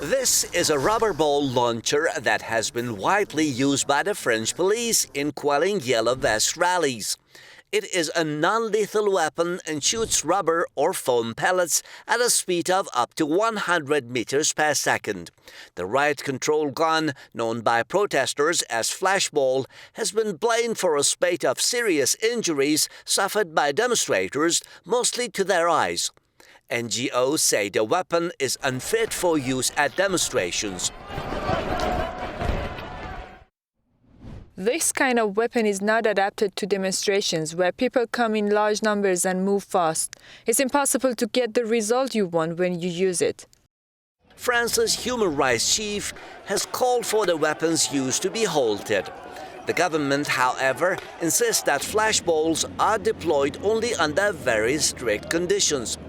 This is a rubber ball launcher that has been widely used by the French police in quelling yellow vest rallies. It is a non-lethal weapon and shoots rubber or foam pellets at a speed of up to 100 meters per second. The riot-control gun, known by protesters as flashball, has been blamed for a spate of serious injuries suffered by demonstrators, mostly to their eyes. NGOs say the weapon is unfit for use at demonstrations. This kind of weapon is not adapted to demonstrations where people come in large numbers and move fast. It's impossible to get the result you want when you use it. France's human rights chief has called for the weapon's use to be halted. The government, however, insists that flashballs are deployed only under very strict conditions.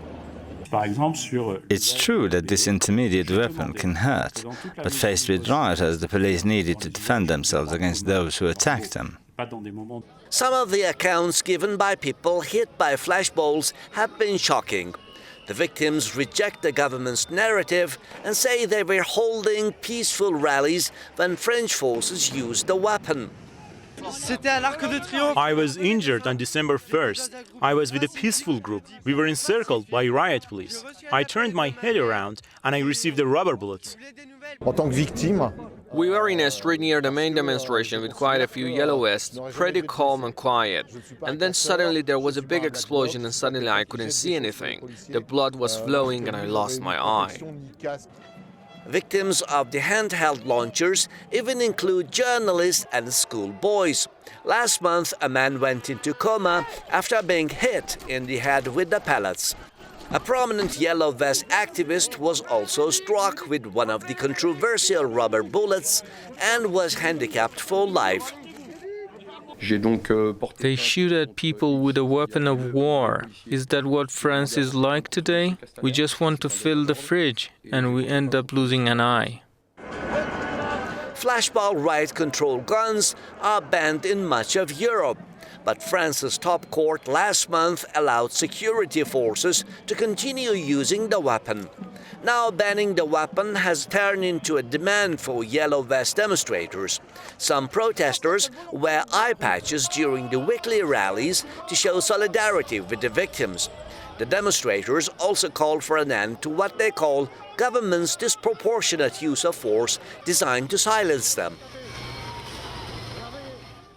It's true that this intermediate weapon can hurt, but faced with rioters, the police needed to defend themselves against those who attacked them. Some of the accounts given by people hit by flashballs have been shocking. The victims reject the government's narrative and say they were holding peaceful rallies when French forces used the weapon. I was injured on December 1st. I was with a peaceful group. We were encircled by riot police. I turned my head around and I received a rubber bullet. We were in a street near the main demonstration with quite a few yellow vests, pretty calm and quiet. And then suddenly there was a big explosion and suddenly I couldn't see anything. The blood was flowing and I lost my eye. Victims of the handheld launchers even include journalists and schoolboys. Last month, a man went into coma after being hit in the head with the pellets. A prominent yellow vest activist was also struck with one of the controversial rubber bullets and was handicapped for life. They shoot at people with a weapon of war. Is that what France is like today? We just want to fill the fridge, and we end up losing an eye. Flashball riot-control guns are banned in much of Europe, but France's top court last month allowed security forces to continue using the weapon. Now banning the weapon has turned into a demand for yellow vest demonstrators. Some protesters wear eye patches during the weekly rallies to show solidarity with the victims. The demonstrators also called for an end to what they call government's disproportionate use of force designed to silence them.